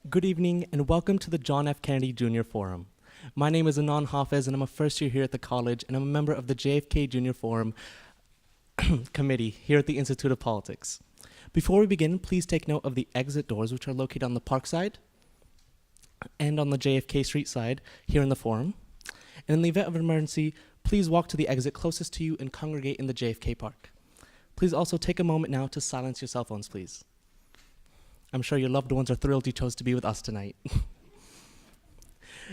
Good evening and welcome to the John F. Kennedy Jr. Forum. My name is Anan Hafez and I'm a first year here at the college and I'm a member of the JFK Jr. Forum committee here at the Institute of Politics. Before we begin, please take note of the exit doors which are located on the park side and on the JFK Street side here in the forum. And in the event of an emergency, please walk to the exit closest to you and congregate in the JFK Park. Please also take a moment now to silence your cell phones, please. I'm sure your loved ones are thrilled you chose to be with us tonight.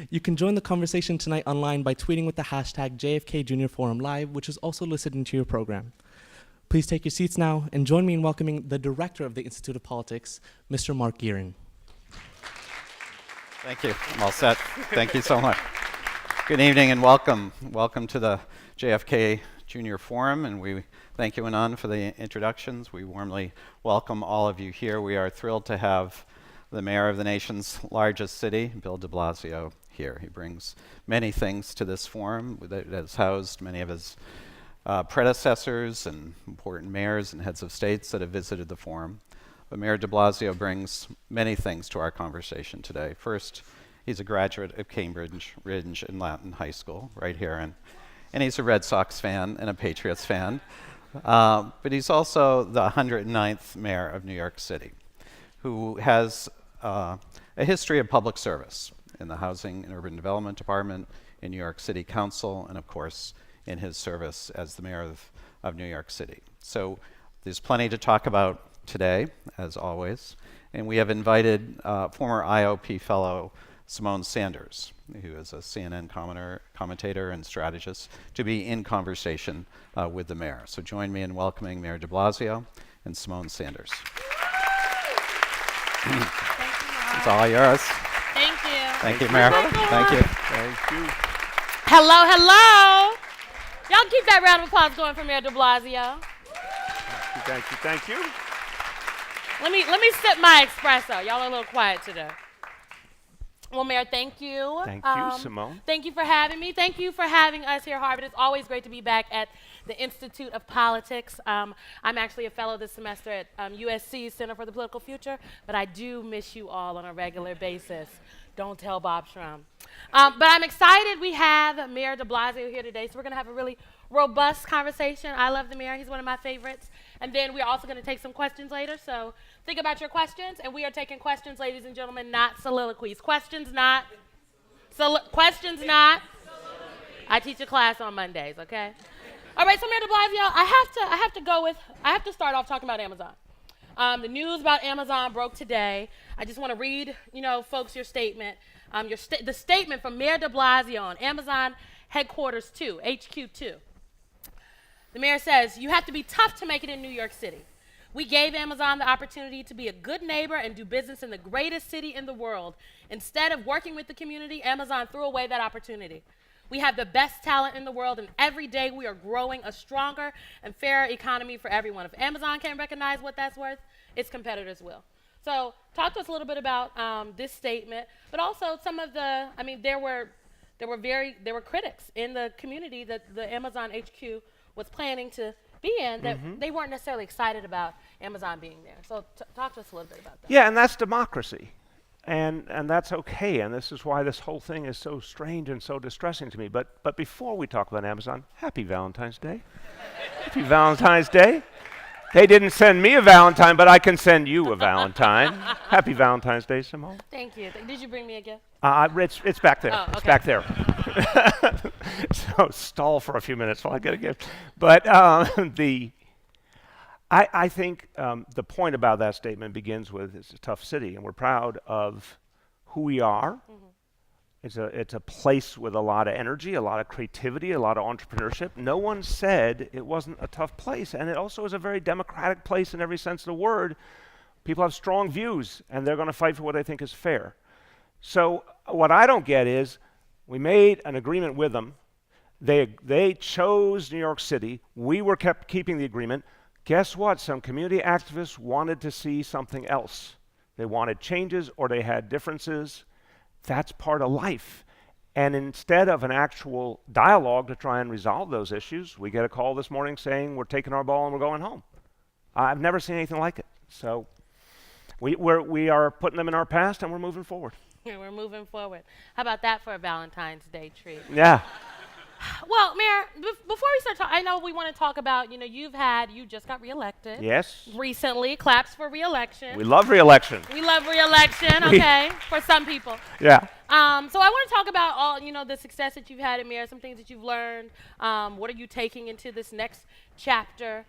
You can join the conversation tonight online by tweeting with the hashtag JFK Junior Forum Live, which is also listed into your program. Please take your seats now and join me in welcoming the director of the Institute of Politics, Mr. Mark Gearin. Thank you. I'm all set. Thank you so much. Good evening and welcome. Welcome to the JFK Junior Forum, and we thank you, Anand, for the introductions. We warmly welcome all of you here. We are thrilled to have the mayor of the nation's largest city, Bill de Blasio, here. He brings many things to this forum that has housed many of his predecessors and important mayors and heads of states that have visited the forum. But Mayor de Blasio brings many things to our conversation today. First, he's a graduate of Cambridge Ridge and Latin High School right here, and he's a Red Sox fan and a Patriots fan. But he's also the 109th mayor of New York City, who has a history of public service in the Housing and Urban Development Department, in New York City Council, and of course, in his service as the mayor of New York City. So there's plenty to talk about today, as always. And we have invited former IOP fellow Symone Sanders, who is a CNN commentator and strategist, to be in conversation with the mayor. So join me in welcoming Mayor de Blasio and Symone Sanders. It's all yours. Thank you. Thank you, Mayor. Thank you. Thank you. Hello, hello. Y'all keep that round of applause going for Mayor de Blasio. Thank you. Thank you. Let me sip my espresso. Y'all are a little quiet today. Well, Mayor, thank you. Thank you, Symone. Thank you for having me. Thank you for having us here at Harvard. It's always great to be back at the Institute of Politics. I'm actually a fellow this semester at USC's Center for the Political Future, but I do miss you all on a regular basis. Don't tell Bob Schrum. But I'm excited we have Mayor de Blasio here today, so we're going to have a really robust conversation. I love the mayor. He's one of my favorites. And then we're also going to take some questions later, so think about your questions, and we are taking questions, ladies and gentlemen, not soliloquies. Questions, not. Questions, not. I teach a class on Mondays, okay? All right, so Mayor de Blasio, I have to start off talking about Amazon. The news about Amazon broke today. I just want to read, folks, your statement. The statement from Mayor de Blasio on Amazon Headquarters 2, HQ 2. The mayor says, "You have to be tough to make it in New York City. We gave Amazon the opportunity to be a good neighbor and do business in the greatest city in the world. Instead of working with the community, Amazon threw away that opportunity. We have the best talent in the world, and every day we are growing a stronger and fairer economy for everyone. If Amazon can't recognize what that's worth, its competitors will." So talk to us a little bit about this statement, but also some of there were critics in the community that the Amazon HQ was planning to be in that they weren't necessarily excited about Amazon being there. So talk to us a little bit about that. Yeah, and that's democracy. And that's okay, and this is why this whole thing is so strange and so distressing to me. But before we talk about Amazon, happy Valentine's Day. Happy Valentine's Day. They didn't send me a Valentine, but I can send you a Valentine. Happy Valentine's Day, Symone. Thank you. Did you bring me a gift? It's back there. Oh, okay. It's back there. So stall for a few minutes while I get a gift. But I think the point about that statement begins with it's a tough city, and we're proud of who we are. It's a place with a lot of energy, a lot of creativity, a lot of entrepreneurship. No one said it wasn't a tough place, and it also is a very democratic place in every sense of the word. People have strong views, and they're going to fight for what they think is fair. So what I don't get is we made an agreement with them. They chose New York City. We were keeping the agreement. Guess what? Some community activists wanted to see something else. They wanted changes or they had differences. That's part of life. And instead of an actual dialogue to try and resolve those issues, we get a call this morning saying we're taking our ball and we're going home. I've never seen anything like it. So We are putting them in our past and we're moving forward. Yeah, we're moving forward. How about that for a Valentine's Day treat? Yeah. Well, Mayor, before we start talking, I know we want to talk about, you just got reelected. Yes. Recently, claps for reelection. We love re-election. We love reelection, okay, for some people. Yeah. So I want to talk about all, the success that you've had at Mayor, some things that you've learned. What are you taking into this next chapter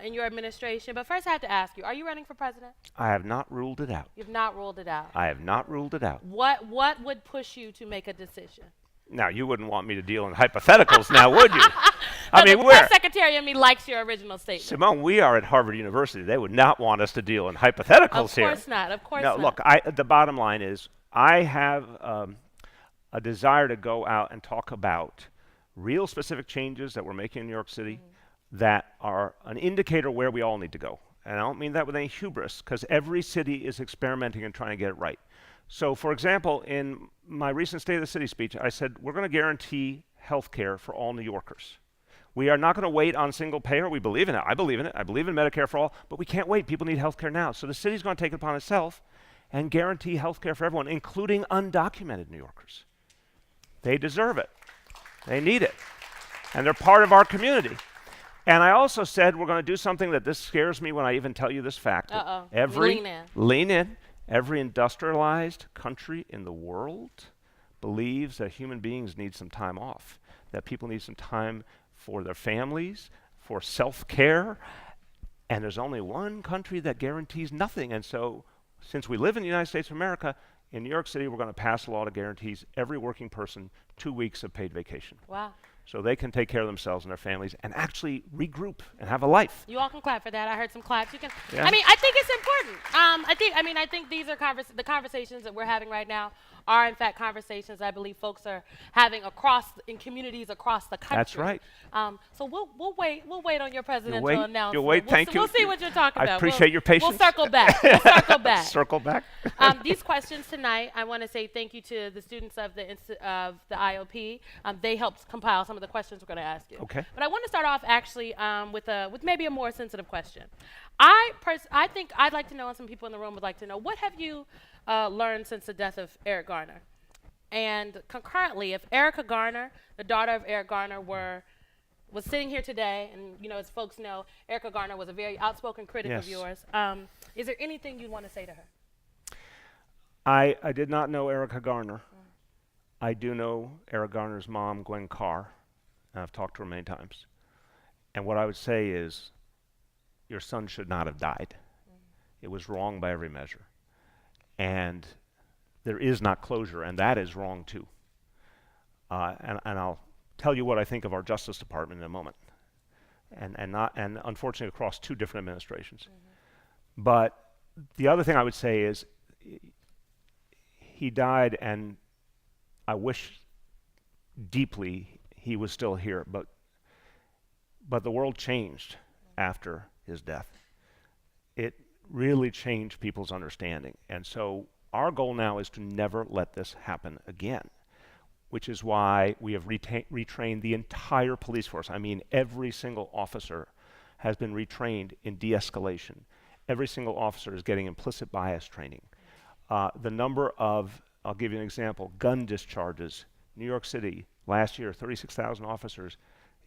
in your administration? But first I have to ask you, are you running for president? I have not ruled it out. You've not ruled it out. I have not ruled it out. What would push you to make a decision? Now, you wouldn't want me to deal in hypotheticals now, would you? The press secretary of me likes your original statement. Symone, we are at Harvard University. They would not want us to deal in hypotheticals here. Of course not. Of course no, not. Look, the bottom line is I have a desire to go out and talk about real specific changes that we're making in New York City that are an indicator where we all need to go. And I don't mean that with any hubris, because every city is experimenting and trying to get it right. So, for example, in my recent State of the City speech, I said we're going to guarantee health care for all New Yorkers. We are not going to wait on single payer. We believe in it. I believe in it. I believe in Medicare for all, but we can't wait. People need health care now. So the city's going to take it upon itself and guarantee health care for everyone, including undocumented New Yorkers. They deserve it. They need it. And they're part of our community. And I also said we're going to do something that this scares me when I even tell you this fact. Lean in. Every industrialized country in the world believes that human beings need some time off, that people need some time for their families, for self-care, and there's only one country that guarantees nothing. And so, since we live in the United States of America, in New York City, we're going to pass a law that guarantees every working person 2 weeks of paid vacation. Wow. So they can take care of themselves and their families and actually regroup and have a life. You all can clap for that. I heard some claps. You can. Yeah. I think it's important. I think these are the conversations that we're having right now are in fact conversations I believe folks are having in communities across the country. That's right. So we'll wait on your presidential announcement. You'll wait. Thank you. We'll see what you're talking about. I appreciate your patience. We'll circle back. Circle back. Circle back. These questions tonight, I want to say thank you to the students of the IOP. They helped compile some of the questions we're going to ask you. Okay. But I want to start off actually with maybe a more sensitive question. I think I'd like to know, and some people in the room would like to know, what have you learned since the death of Eric Garner? And concurrently, if Erica Garner, the daughter of Eric Garner, was sitting here today, and as folks know, Erica Garner was a very outspoken critic of yours. Is there anything you'd want to say to her? I did not know Erica Garner. I do know Eric Garner's mom, Gwen Carr, and I've talked to her many times. And what I would say is, your son should not have died. It was wrong by every measure. And there is not closure, and that is wrong too. And I'll tell you what I think of our Justice Department in a moment, and unfortunately across two different administrations. But the other thing I would say is, he died, and I wish deeply he was still here, but the world changed after his death. It really changed people's understanding. And so our goal now is to never let this happen again, which is why we have retrained the entire police force. I mean, every single officer has been retrained in de-escalation. Every single officer is getting implicit bias training. The number of, I'll give you an example, gun discharges. New York City, last year, 36,000 officers,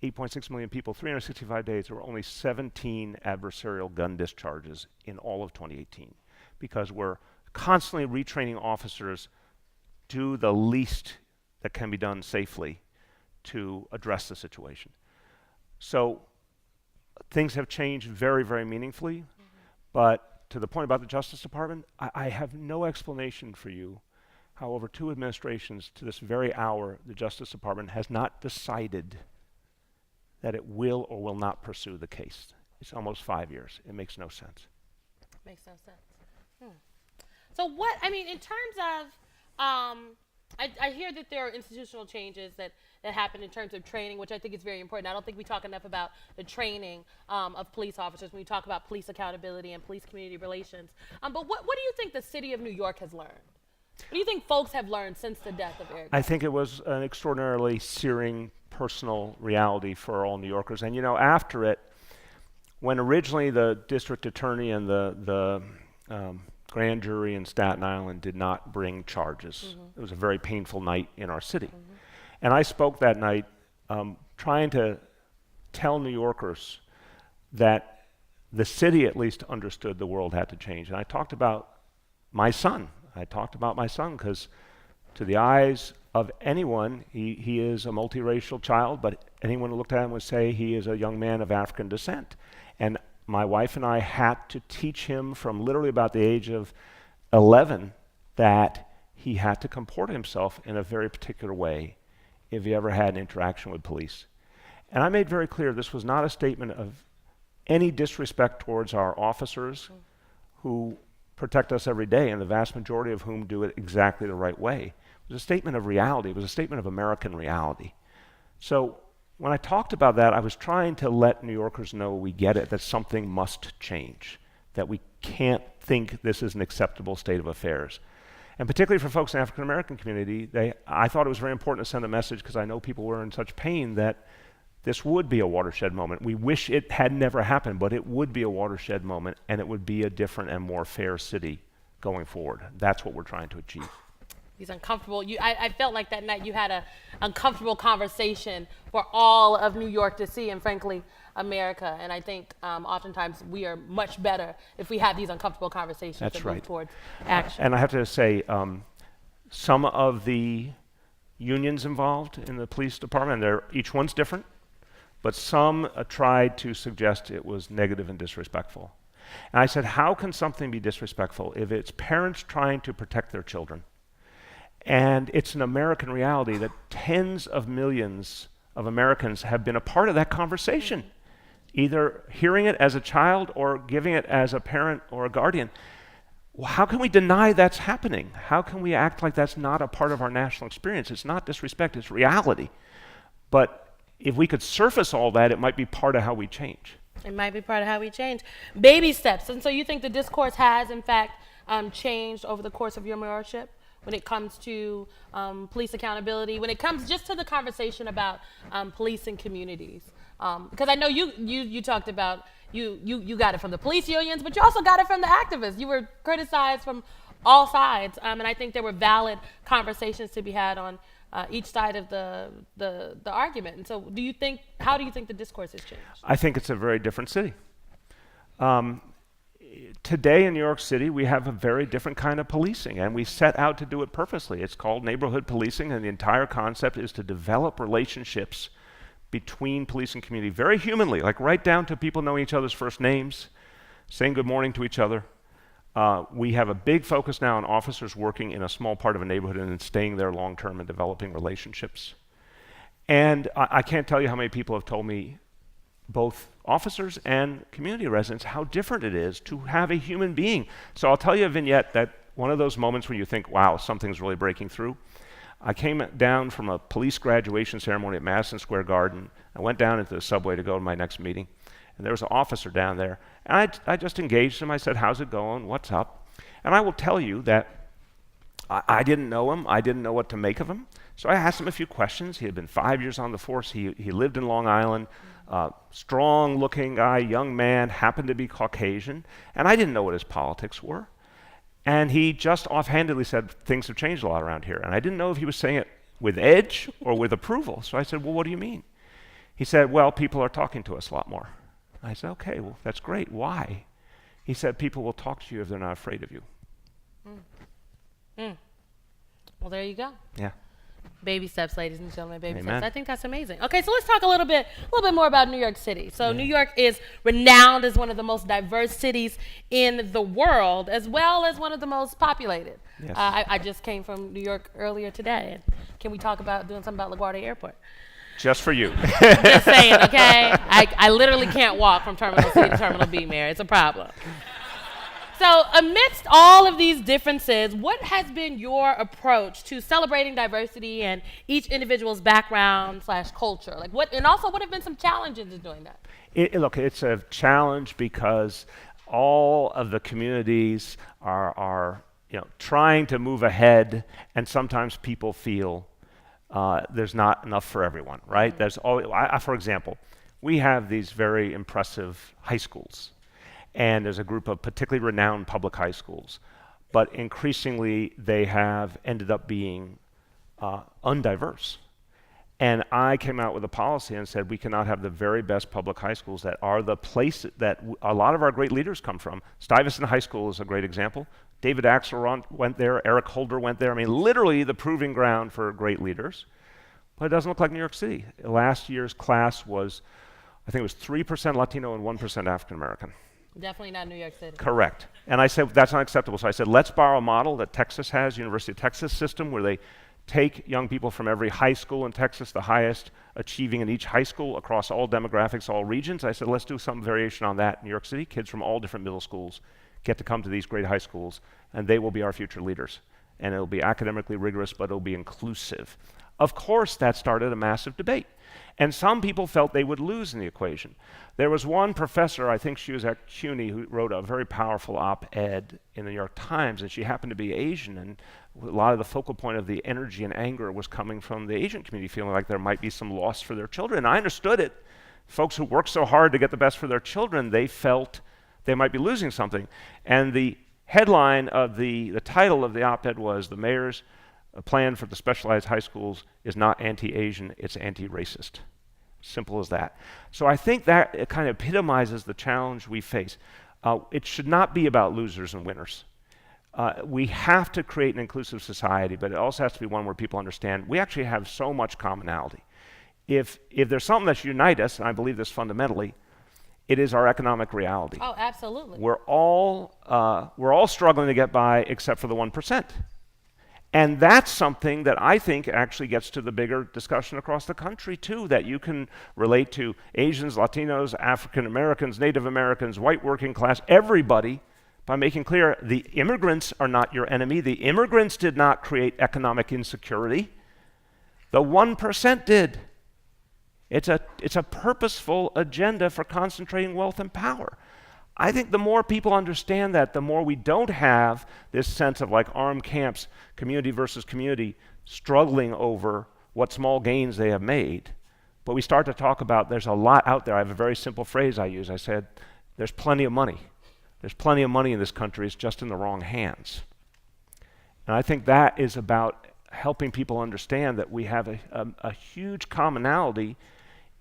8.6 million people, 365 days. There were only 17 adversarial gun discharges in all of 2018, because we're constantly retraining officers do the least that can be done safely to address the situation. So things have changed very, very meaningfully, but to the point about the Justice Department, I have no explanation for you how over two administrations to this very hour, the Justice Department has not decided that it will or will not pursue the case. It's almost 5 years. It makes no sense. Makes no sense. So in terms of, I hear that there are institutional changes that happen in terms of training, which I think is very important. I don't think we talk enough about the training of police officers when we talk about police accountability and police community relations. But what do you think the city of New York has learned? What do you think folks have learned since the death of Eric Garner? I think it was an extraordinarily searing personal reality for all New Yorkers. And after it, when originally the district attorney and the grand jury in Staten Island did not bring charges. It was a very painful night in our city. And I spoke that night trying to tell New Yorkers that the city at least understood the world had to change. And I talked about my son. I talked about my son because to the eyes of anyone, he is a multiracial child, but anyone who looked at him would say he is a young man of African descent. And my wife and I had to teach him from literally about the age of 11 that he had to comport himself in a very particular way if he ever had an interaction with police. And I made very clear this was not a statement of any disrespect towards our officers who protect us every day, and the vast majority of whom do it exactly the right way. It was a statement of reality. It was a statement of American reality. So when I talked about that, I was trying to let New Yorkers know we get it, that something must change, that we can't think this is an acceptable state of affairs. And particularly for folks in the African American community, I thought it was very important to send a message because I know people were in such pain that this would be a watershed moment. We wish it had never happened, but it would be a watershed moment, and it would be a different and more fair city going forward. That's what we're trying to achieve. These uncomfortable, I felt like that night you had an uncomfortable conversation for all of New York to see, and frankly, America. And I think oftentimes we are much better if we have these uncomfortable conversations That's that right. move towards action. And I have to say, some of the unions involved in the police department, each one's different, but some tried to suggest it was negative and disrespectful. And I said, how can something be disrespectful if it's parents trying to protect their children? And it's an American reality that tens of millions of Americans have been a part of that conversation, either hearing it as a child or giving it as a parent or a guardian. Well, how can we deny that's happening? How can we act like that's not a part of our national experience? It's not disrespect, it's reality. But if we could surface all that, it might be part of how we change. It might be part of how we change. Baby steps. And so you think the discourse has, in fact, changed over the course of your mayorship when it comes to police accountability, when it comes just to the conversation about police and communities? Because I know you talked about you got it from the police unions, but you also got it from the activists. You were criticized from all sides, and I think there were valid conversations to be had on each side of the argument. And so how do you think the discourse has changed? I think it's a very different city. Today in New York City, we have a very different kind of policing, and we set out to do it purposely. It's called neighborhood policing, and the entire concept is to develop relationships between police and community, very humanly, like right down to people knowing each other's first names, saying good morning to each other. We have a big focus now on officers working in a small part of a neighborhood and then staying there long term and developing relationships. And I can't tell you how many people have told me, both officers and community residents, how different it is to have a human being. So I'll tell you a vignette that one of those moments when you think, wow, something's really breaking through. I came down from a police graduation ceremony at Madison Square Garden. I went down into the subway to go to my next meeting, and there was an officer down there. And I just engaged him. I said, how's it going? What's up? And I will tell you that I didn't know him. I didn't know what to make of him. So I asked him a few questions. He had been 5 years on the force. He lived in Long Island. Strong-looking guy, young man, happened to be Caucasian, and I didn't know what his politics were. And he just offhandedly said, things have changed a lot around here. And I didn't know if he was saying it with edge or with approval. So I said, well, what do you mean? He said, well, people are talking to us a lot more. I said, okay, well, that's great. Why? He said, people will talk to you if they're not afraid of you. Well, there you go. Yeah. Baby steps, ladies and gentlemen, baby Amen. steps. I think that's amazing. Okay, so let's talk a little bit more about New York City. So New York is renowned as one of the most diverse cities in the world, as well as one of the most populated. Yes. I just came from New York earlier today. And can we talk about doing something about LaGuardia Airport? Just for you. Just saying, okay? I literally can't walk from Terminal C to Terminal B, Mayor. It's a problem. So amidst all of these differences, what has been your approach to celebrating diversity and each individual's background / culture? And also what have been some challenges in doing that? Look, it's a challenge because all of the communities are trying to move ahead, and sometimes people feel there's not enough for everyone, right? Mm-hmm. There's always, for example, we have these very impressive high schools. And there's a group of particularly renowned public high schools. but increasingly they have ended up being undiverse. And I came out with a policy and said we cannot have the very best public high schools that are the place that a lot of our great leaders come from. Stuyvesant High School is a great example. David Axelrod went there, Eric Holder went there. I mean, literally the proving ground for great leaders. But it doesn't look like New York City. Last year's class was, I think it was 3% Latino and 1% African American. Definitely not New York City. Correct. And I said, that's not acceptable. So I said, let's borrow a model that Texas has, University of Texas system, where they take young people from every high school in Texas, the highest achieving in each high school across all demographics, all regions. I said, let's do some variation on that in New York City. Kids from all different middle schools get to come to these great high schools, and they will be our future leaders. And it'll be academically rigorous, but it'll be inclusive. Of course, that started a massive debate. And some people felt they would lose in the equation. There was one professor, I think she was at CUNY, who wrote a very powerful op-ed in the New York Times, and she happened to be Asian, and a lot of the focal point of the energy and anger was coming from the Asian community, feeling like there might be some loss for their children. And I understood it. Folks who work so hard to get the best for their children, they felt they might be losing something. And the headline of the title of the op-ed was, "The mayor's plan for the specialized high schools is not anti-Asian, it's anti-racist." Simple as that. So I think that it kind of epitomizes the challenge we face. It should not be about losers and winners. We have to create an inclusive society, but it also has to be one where people understand we actually have so much commonality. If there's something that should unite us, and I believe this fundamentally, it is our economic reality. Oh, absolutely. We're all struggling to get by except for the 1%. And that's something that I think actually gets to the bigger discussion across the country too, that you can relate to Asians, Latinos, African Americans, Native Americans, white working class, everybody, by making clear the immigrants are not your enemy. The immigrants did not create economic insecurity. The 1% did. It's a purposeful agenda for concentrating wealth and power. I think the more people understand that, the more we don't have this sense of like armed camps, community versus community, struggling over what small gains they have made. But we start to talk about there's a lot out there. I have a very simple phrase I use. I said, there's plenty of money. There's plenty of money in this country. It's just in the wrong hands. And I think that is about helping people understand that we have a huge commonality.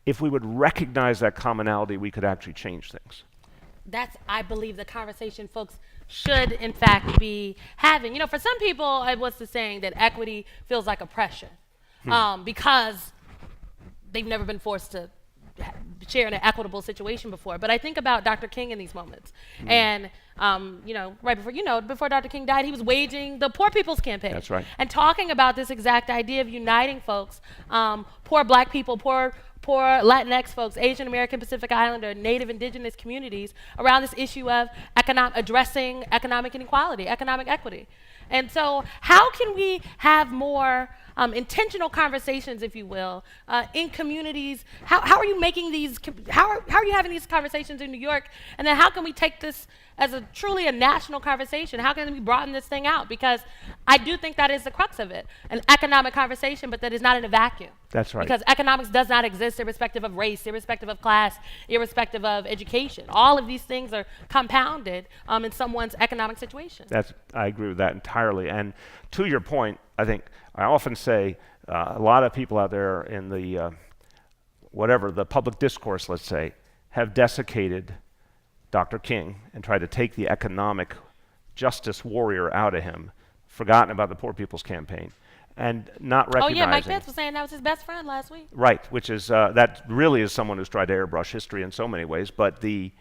If we would recognize that commonality, we could actually change things. That's, I believe, the conversation folks should, in fact, be having. You know, for some people, what's the saying that equity feels like oppression because they've never been forced to share in an equitable situation before. But I think about Dr. King in these moments. And, you know, right before, before Dr. King died, he was waging the Poor People's Campaign. That's right. And talking about this exact idea of uniting folks, poor black people, poor Latinx folks, Asian American, Pacific Islander, Native Indigenous communities around this issue of addressing economic inequality, economic equity. And so how can we have more intentional conversations, if you will, in communities? How are you making these, how are you having these conversations in New York? And then how can we take this as truly a national conversation? How can we broaden this thing out? Because I do think that is the crux of it, an economic conversation, but that is not in a vacuum. That's right. Because economics does not exist irrespective of race, irrespective of class, irrespective of education. All of these things are compounded in someone's economic situation. I agree with that entirely. And to your point, I think I often say a lot of people out there in the the public discourse, let's say, have desiccated Dr. King and tried to take the economic justice warrior out of him, forgotten about the Poor People's Campaign, and not recognizing. Oh yeah, Mike Pence was saying that was his best friend last week. Right, which is, that really is someone who's tried to airbrush history in so many ways, but the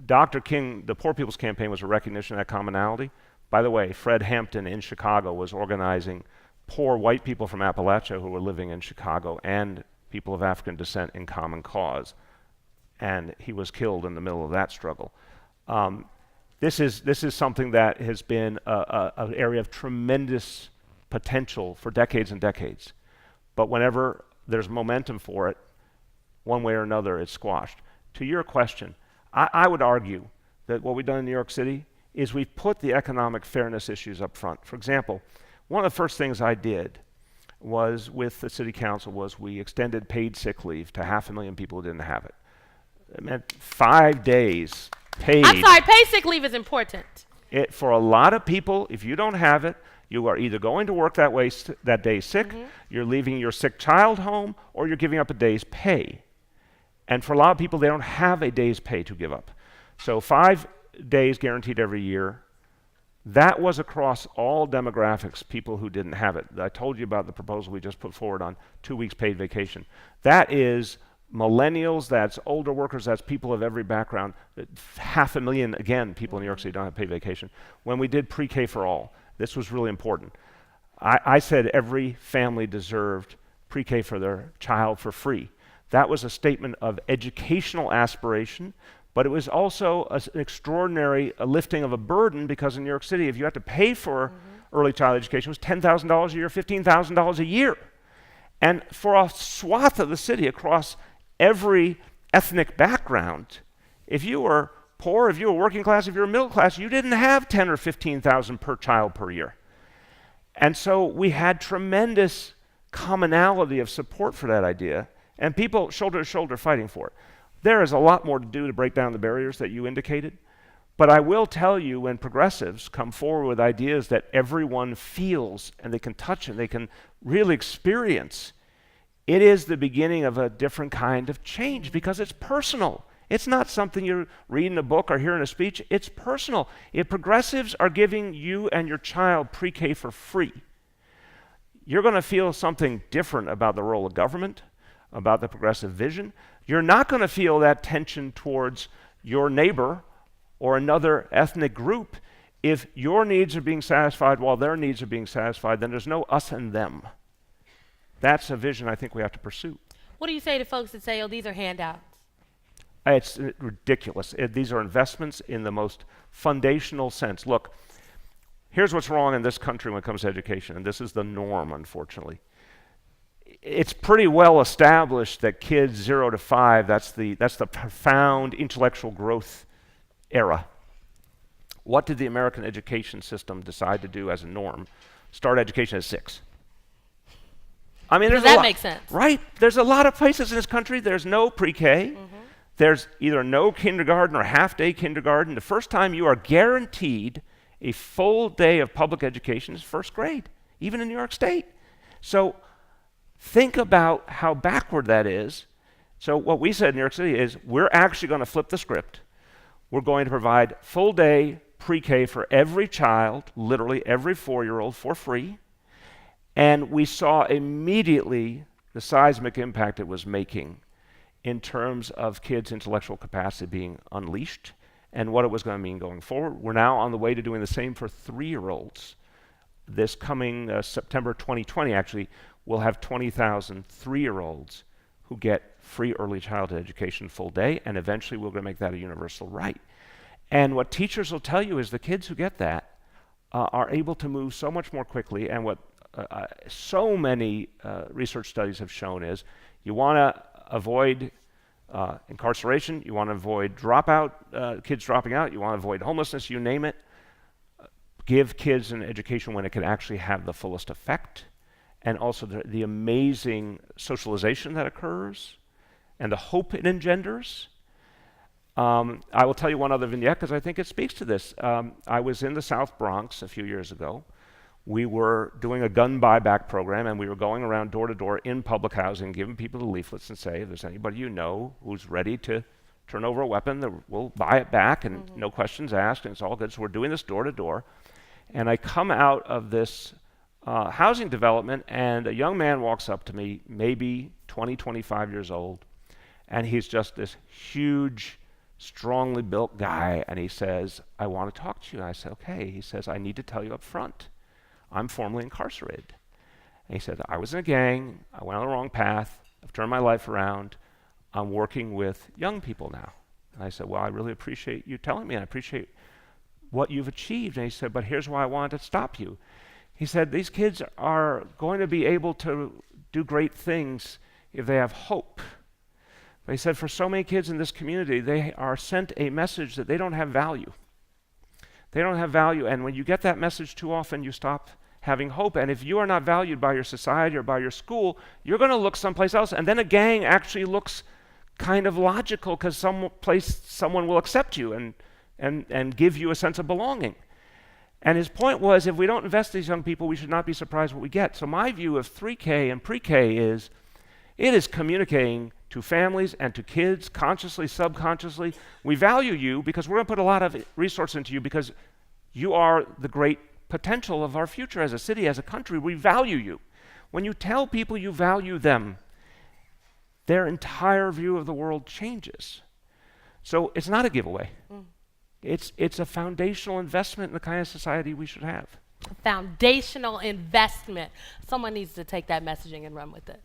Dr. King, the Poor People's Campaign was a recognition of that commonality. By the way, Fred Hampton in Chicago was organizing poor white people from Appalachia who were living in Chicago and people of African descent in common cause. And he was killed in the middle of that struggle. This is something that has been an area of tremendous potential for decades and decades. But whenever there's momentum for it, one way or another, it's squashed. To your question, I would argue that what we've done in New York City is we've put the economic fairness issues up front. For example, one of the first things I did was with the city council was we extended paid sick leave to 500,000 people who didn't have it. It meant 5 days paid. I'm sorry, paid sick leave is important. For a lot of people, if you don't have it, you are either going to work that day sick, you're leaving your sick child home, or you're giving up a day's pay. And for a lot of people, they don't have a day's pay to give up. So 5 days guaranteed every year. That was across all demographics, people who didn't have it. I told you about the proposal we just put forward on 2 weeks paid vacation. That is millennials, that's older workers, that's people of every background. 500,000, again, people in New York City don't have paid vacation. When we did pre-K for all, this was really important. I said every family deserved pre-K for their child for free. That was a statement of educational aspiration, but it was also an extraordinary lifting of a burden, because in New York City, if you had to pay for early child education, it was $10,000 a year, $15,000 a year. And for a swath of the city across every ethnic background, if you were poor, if you were working class, if you were middle class, you didn't have $10,000 or $15,000 per child per year. And so we had tremendous commonality of support for that idea, and people shoulder to shoulder fighting for it. There is a lot more to do to break down the barriers that you indicated, but I will tell you, when progressives come forward with ideas that everyone feels and they can touch and they can really experience, it is the beginning of a different kind of change, because it's personal. It's not something you read in a book or hear in a speech. It's personal. If progressives are giving you and your child pre-K for free, you're going to feel something different about the role of government, about the progressive vision. You're not going to feel that tension towards your neighbor or another ethnic group. If your needs are being satisfied while their needs are being satisfied, then there's no us and them. That's a vision I think we have to pursue. What do you say to folks that say, oh, these are handouts? It's ridiculous. These are investments in the most foundational sense. Look, here's what's wrong in this country when it comes to education, and this is the norm, unfortunately. It's pretty well established that kids 0 to 5, that's the profound intellectual growth era. What did the American education system decide to do as a norm? Start education at 6. I mean, Does that make sense? Right. There's a lot of places in this country, there's no pre-K. There's either no kindergarten or half-day kindergarten. The first time you are guaranteed a full day of public education is first grade, even in New York State. So think about how backward that is. So what we said in New York City is, we're actually going to flip the script. We're going to provide full day pre-K for every child, literally every 4-year-old, for free. And we saw immediately the seismic impact it was making in terms of kids' intellectual capacity being unleashed and what it was going to mean going forward. We're now on the way to doing the same for 3-year-olds. This coming September 2020, actually, we'll have 20,000 3-year-olds who get free early childhood education full day, and eventually we're going to make that a universal right. And what teachers will tell you is the kids who get that are able to move so much more quickly, and what so many research studies have shown is you want to avoid incarceration, you want to avoid dropout, kids dropping out, you want to avoid homelessness, you name it. Give kids an education when it can actually have the fullest effect, and also the amazing socialization that occurs and the hope it engenders. I will tell you one other vignette because I think it speaks to this. I was in the South Bronx a few years ago. We were doing a gun buyback program, and we were going around door to door in public housing, giving people the leaflets and say, if there's anybody you know who's ready to turn over a weapon, we'll buy it back, and no questions asked, and it's all good. So we're doing this door to door. And I come out of this housing development, and a young man walks up to me, maybe 20, 25 years old, and he's just this huge, strongly built guy, and he says, I want to talk to you. And I said, okay. He says, I need to tell you up front, I'm formerly incarcerated. And he said, I was in a gang, I went on the wrong path, I've turned my life around, I'm working with young people now. And I said, well, I really appreciate you telling me, and I appreciate what you've achieved. And he said, but here's why I wanted to stop you. He said, these kids are going to be able to do great things if they have hope. But he said, for so many kids in this community, they are sent a message that they don't have value. They don't have value, and when you get that message too often, you stop having hope. And if you are not valued by your society or by your school, you're going to look someplace else. And then a gang actually looks kind of logical because someone will accept you and give you a sense of belonging. And his point was, if we don't invest in these young people, we should not be surprised what we get. So my view of 3K and pre-K is, it is communicating to families and to kids, consciously, subconsciously, we value you because we're going to put a lot of resource into you because you are the great potential of our future as a city, as a country. We value you. When you tell people you value them, their entire view of the world changes. So it's not a giveaway. It's a foundational investment in the kind of society we should have. Foundational investment. Someone needs to take that messaging and run with it.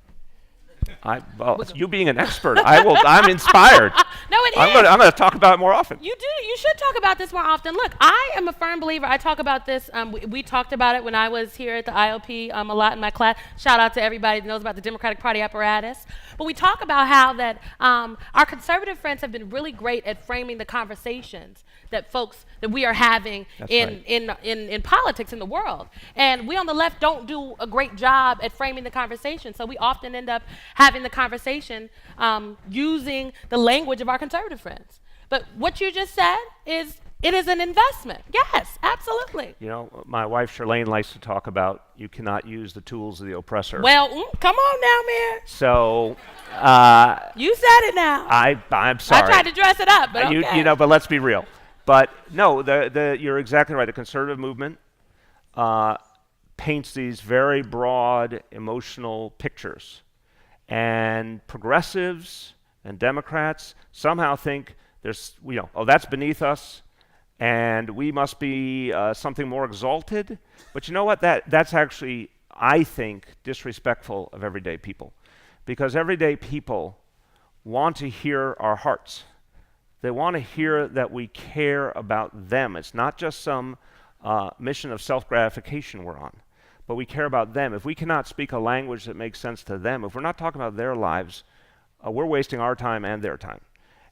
You being an expert, I'm inspired. No, it is. I'm going to talk about it more often. You do. You should talk about this more often. Look, I am a firm believer. I talk about this. We talked about it when I was here at the IOP a lot in my class. Shout out to everybody that knows about the Democratic Party apparatus. But we talk about how that our conservative friends have been really great at framing the conversations that we are having in politics in the world. And we on the left don't do a great job at framing the conversation. So we often end up having the conversation using the language of our conservative friends. But what you just said is, it is an investment. Yes, absolutely. You know, my wife Charlene likes to talk about you cannot use the tools of the oppressor. Well, come on now, man. So you said it now. I'm sorry. I tried to dress it up, but okay. You know, but let's be real. But no, you're exactly right. The conservative movement paints these very broad emotional pictures. And progressives and Democrats somehow think that's beneath us, and we must be something more exalted. But you know what? That's actually, I think, disrespectful of everyday people. Because everyday people want to hear our hearts. They want to hear that we care about them. It's not just some mission of self-gratification we're on, but we care about them. If we cannot speak a language that makes sense to them, if we're not talking about their lives, we're wasting our time and their time.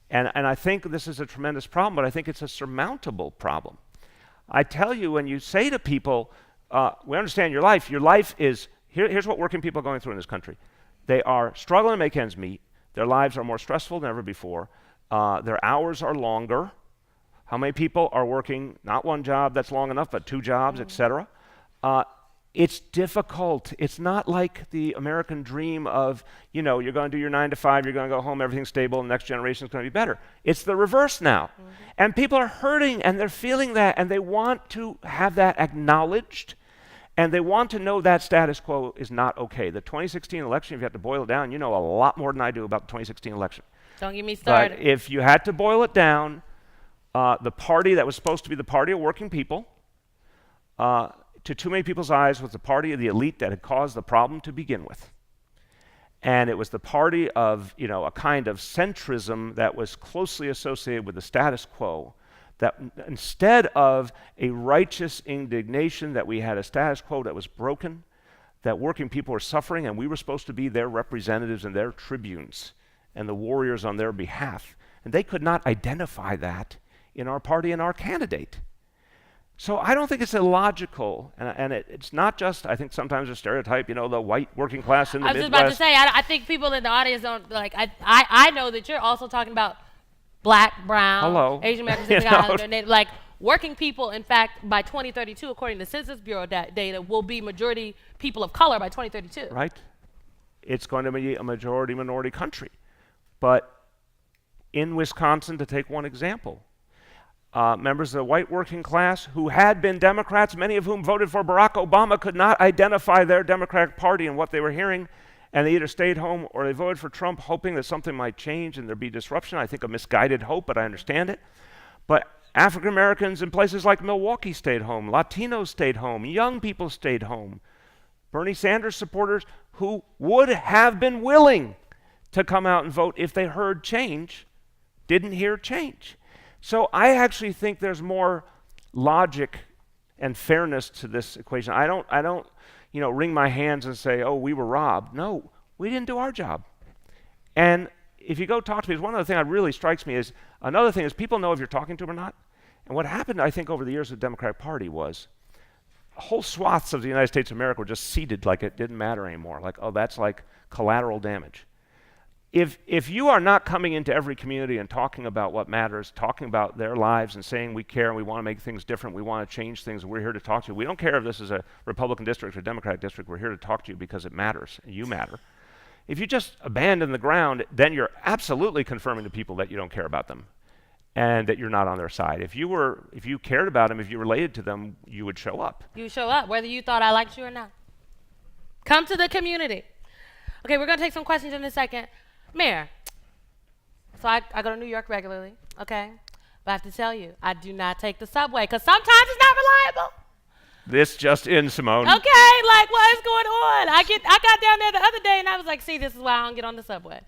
And I think this is a tremendous problem, but I think it's a surmountable problem. I tell you, when you say to people, we understand your life is, here's what working people are going through in this country. They are struggling to make ends meet. Their lives are more stressful than ever before. Their hours are longer. How many people are working not one job that's long enough, but two jobs, et cetera? It's difficult. It's not like the American dream of, you're going to do your 9 to 5, you're going to go home, everything's stable, and the next generation is going to be better. It's the reverse now. And people are hurting, and they're feeling that, and they want to have that acknowledged, and they want to know that status quo is not okay. The 2016 election, if you have to boil it down, you know a lot more than I do about the 2016 election. Don't get me started. But if you had to boil it down, the party that was supposed to be the party of working people, to too many people's eyes, was the party of the elite that had caused the problem to begin with. And it was the party of, a kind of centrism that was closely associated with the status quo, that instead of a righteous indignation that we had a status quo that was broken, that working people were suffering, and we were supposed to be their representatives and their tribunes and the warriors on their behalf. And they could not identify that in our party and our candidate. So I don't think it's illogical, and it's not just, I think sometimes a stereotype, the white working class in the Midwest. I was just about to say, I think people in the audience don't, I know that you're also talking about black, brown, Asian Americans, Islander, like working people, in fact, by 2032, according to Census Bureau data, will be majority people of color by 2032. Right. It's going to be a majority-minority country. But in Wisconsin, to take one example, members of the white working class who had been Democrats, many of whom voted for Barack Obama, could not identify their Democratic Party and what they were hearing, and they either stayed home or they voted for Trump, hoping that something might change and there'd be disruption. I think a misguided hope, but I understand it. But African Americans in places like Milwaukee stayed home, Latinos stayed home, young people stayed home. Bernie Sanders supporters who would have been willing to come out and vote if they heard change didn't hear change. So I actually think there's more logic and fairness to this equation. I don't, wring my hands and say, "Oh, we were robbed." No, we didn't do our job. And if you go talk to people, one other thing that really strikes me is, another thing is people know if you're talking to them or not. And what happened, I think, over the years with the Democratic Party was whole swaths of the United States of America were just ceded like it didn't matter anymore. Like, oh, that's like collateral damage. if you are not coming into every community and talking about what matters, talking about their lives and saying we care and we want to make things different, we want to change things, we're here to talk to you. We don't care if this is a Republican district or Democratic district, we're here to talk to you because it matters, and you matter. If you just abandon the ground, then you're absolutely confirming to people that you don't care about them and that you're not on their side. If you cared about them, if you related to them, you would show up. You show up, whether you thought I liked you or not. Come to the community. Okay, we're going to take some questions in a second. Mayor, so I go to New York regularly, okay? But I have to tell you, I do not take the subway because sometimes it's not reliable. This just in, Symone. Okay, like what is going on? I got down there the other day and I was like, see, this is why I don't get on the subway.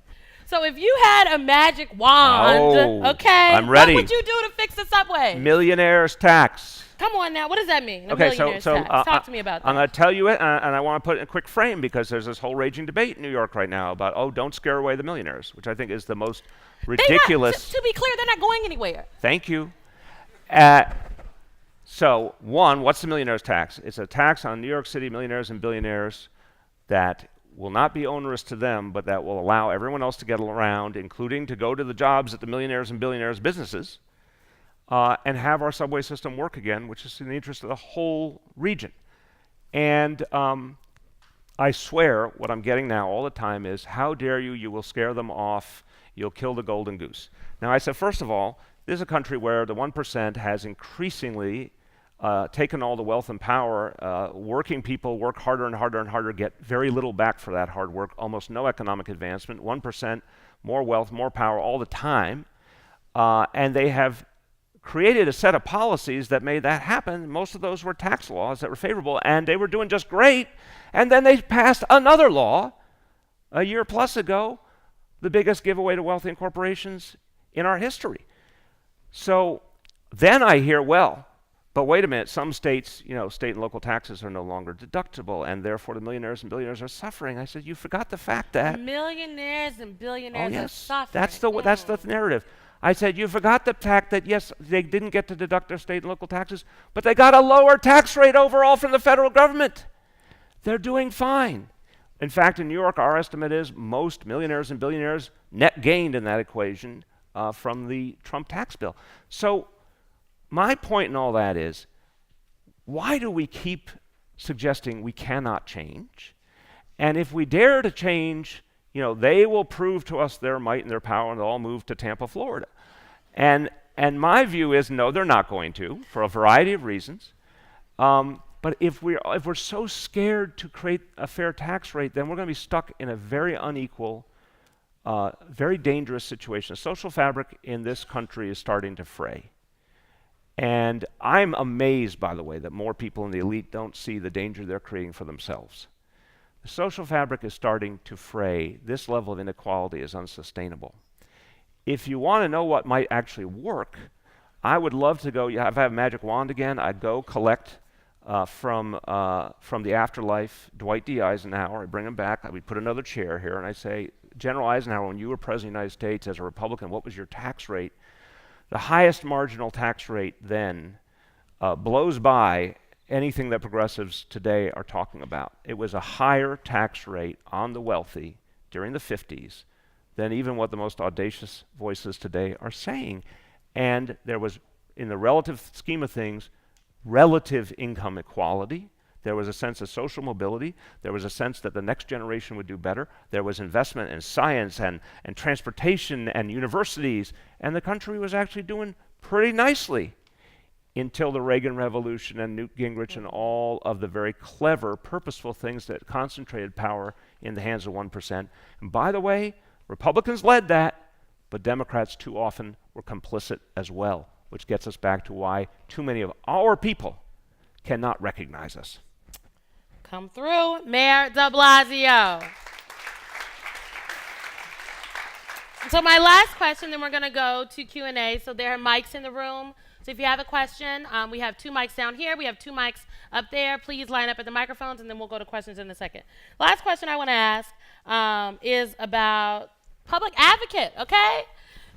So if you had a magic wand, okay, I'm ready. What would you do to fix the subway? Millionaire's tax. Come on now, what does that mean? Okay, Millionaire's tax. Talk to me about that. I'm going to tell you it, and I want to put it in a quick frame because there's this whole raging debate in New York right now about, don't scare away the millionaires, which I think is the most ridiculous. To be clear, they're not going anywhere. Thank you. So, one, what's the millionaire's tax? It's a tax on New York City millionaires and billionaires that will not be onerous to them, but that will allow everyone else to get around, including to go to the jobs at the millionaires and billionaires' businesses, and have our subway system work again, which is in the interest of the whole region. And I swear what I'm getting now all the time is, how dare you, you will scare them off, you'll kill the golden goose. Now I said, first of all, this is a country where the 1% has increasingly taken all the wealth and power. Working people work harder and harder and harder, get very little back for that hard work, almost no economic advancement, 1%, more wealth, more power all the time. And they have created a set of policies that made that happen. Most of those were tax laws that were favorable, and they were doing just great. And then they passed another law a year plus ago, the biggest giveaway to wealthy corporations in our history. So then I hear, well, but wait a minute, some states, state and local taxes are no longer deductible, and therefore the millionaires and billionaires are suffering. I said, you forgot the fact that Millionaires and billionaires are suffering. That's the narrative. I said, you forgot the fact that, yes, they didn't get to deduct their state and local taxes, but they got a lower tax rate overall from the federal government. They're doing fine. In fact, in New York, our estimate is most millionaires and billionaires net gained in that equation from the Trump tax bill. So my point in all that is, why do we keep suggesting we cannot change? And if we dare to change, they will prove to us their might and their power, and they'll all move to Tampa, Florida. And my view is, no, they're not going to, for a variety of reasons. But if we're so scared to create a fair tax rate, then we're going to be stuck in a very unequal, very dangerous situation. The social fabric in this country is starting to fray. And I'm amazed, by the way, that more people in the elite don't see the danger they're creating for themselves. The social fabric is starting to fray. This level of inequality is unsustainable. If you want to know what might actually work, I would love to go, if I have a magic wand again, I'd go collect from the afterlife Dwight D. Eisenhower. I'd bring him back. I would put another chair here, and I'd say, General Eisenhower, when you were President of the United States as a Republican, what was your tax rate? The highest marginal tax rate then blows by anything that progressives today are talking about. It was a higher tax rate on the wealthy during the 50s than even what the most audacious voices today are saying. And there was, in the relative scheme of things, relative income equality. There was a sense of social mobility. There was a sense that the next generation would do better. There was investment in science and transportation and universities. And the country was actually doing pretty nicely until the Reagan Revolution and Newt Gingrich and all of the very clever, purposeful things that concentrated power in the hands of 1%. And by the way, Republicans led that, but Democrats too often were complicit as well, which gets us back to why too many of our people cannot recognize us. Come through, Mayor de Blasio. So my last question, then we're going to go to Q&A. So there are mics in the room. So if you have a question, we have 2 mics down here. We have 2 mics up there. Please line up at the microphones, and then we'll go to questions in a second. Last question I want to ask is about public advocate, okay?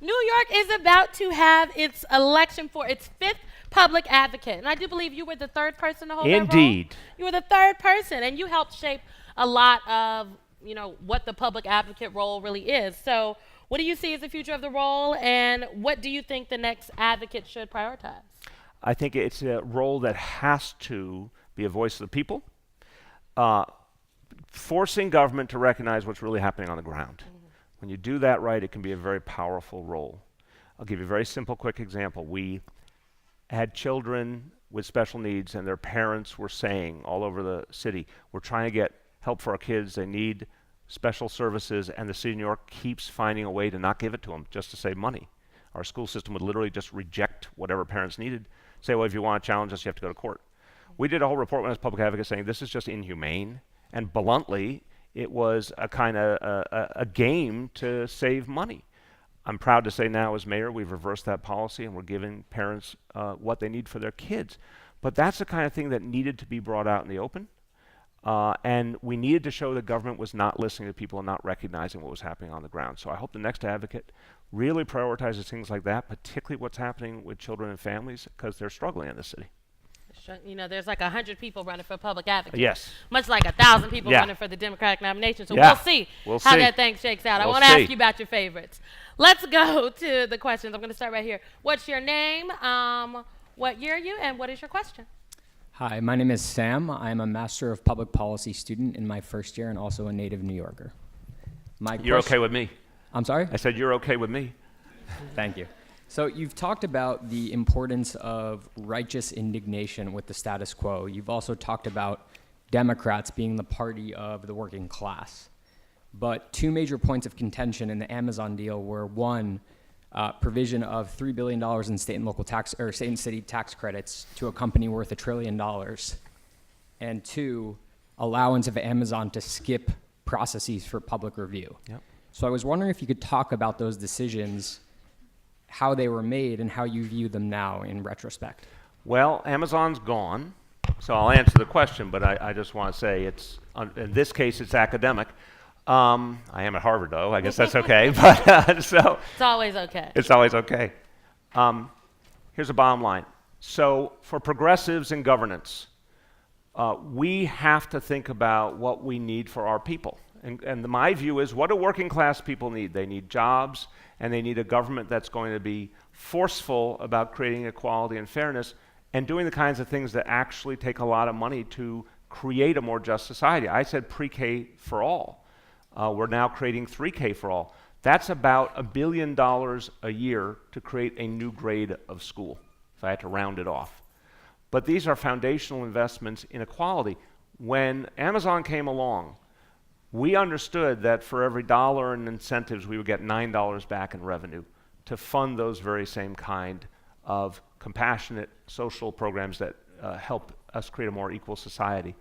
New York is about to have its election for its 5th public advocate. And I do believe you were the 3rd person to hold that role. Indeed. You were the 3rd person, and you helped shape a lot of what the public advocate role really is. So what do you see as the future of the role, and what do you think the next advocate should prioritize? I think it's a role that has to be a voice of the people, forcing government to recognize what's really happening on the ground. When you do that right, it can be a very powerful role. I'll give you a very simple, quick example. We had children with special needs, and their parents were saying all over the city, we're trying to get help for our kids, they need special services, and the city of New York keeps finding a way to not give it to them just to save money. Our school system would literally just reject whatever parents needed, say, well, if you want to challenge us, you have to go to court. We did a whole report when I was public advocate saying this is just inhumane, and bluntly, it was a kind of a game to save money. I'm proud to say now as mayor, we've reversed that policy and we're giving parents what they need for their kids. But that's the kind of thing that needed to be brought out in the open. And we needed to show the government was not listening to people and not recognizing what was happening on the ground. So I hope the next advocate really prioritizes things like that, particularly what's happening with children and families, because they're struggling in the city. There's like 100 people running for public advocate. Yes. Much like 1,000 people Yeah. running for the Democratic nomination. So Yeah. we'll see We'll how see. that thing shakes out. I We'll want to see. ask you about your favorites. Let's go to the questions. I'm going to start right here. What's your name? What year are you? And what is your question? Hi, my name is Sam. I'm a Master of Public Policy student in my first year and also a native New Yorker. You're okay with me. I'm sorry? I said you're okay with me. Thank you. So you've talked about the importance of righteous indignation with the status quo. You've also talked about Democrats being the party of the working class. But two major points of contention in the Amazon deal were, one, provision of $3 billion in state and local tax or state and city tax credits to a company worth $1 trillion, and two, allowance of Amazon to skip processes for public review. Yep. So I was wondering if you could talk about those decisions, how they were made, and how you view them now in retrospect. Well, Amazon's gone, so I'll answer the question, but I just want to say it's, in this case, it's academic. I am at Harvard, though. I guess that's okay. But so It's always okay. it's always okay. Here's a bottom line. So for progressives in governance, we have to think about what we need for our people. And my view is, what do working class people need? They need jobs, and they need a government that's going to be forceful about creating equality and fairness and doing the kinds of things that actually take a lot of money to create a more just society. I said pre-K for all. We're now creating 3K for all. That's about $1 billion a year to create a new grade of school, if I had to round it off. But these are foundational investments in equality. When Amazon came along, we understood that for every dollar in incentives, we would get $9 back in revenue to fund those very same kind of compassionate social programs that help us create a more equal society.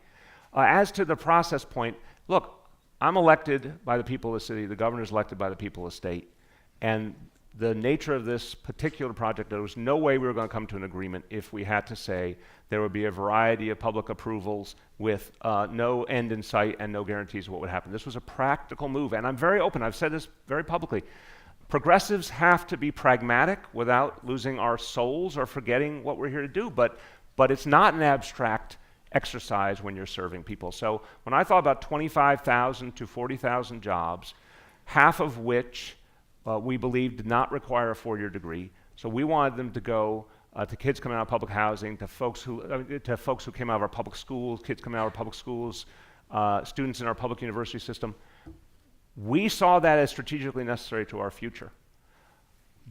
As to the process point, look, I'm elected by the people of the city, the governor's elected by the people of the state, and the nature of this particular project, there was no way we were going to come to an agreement if we had to say there would be a variety of public approvals with no end in sight and no guarantees of what would happen. This was a practical move, and I'm very open. I've said this very publicly. Progressives have to be pragmatic without losing our souls or forgetting what we're here to do, but it's not an abstract exercise when you're serving people. So when I thought about 25,000 to 40,000 jobs, half of which we believe did not require a 4-year degree, so we wanted them to go to kids coming out of public housing, to folks who came out of our public schools, kids coming out of our public schools, students in our public university system. We saw that as strategically necessary to our future.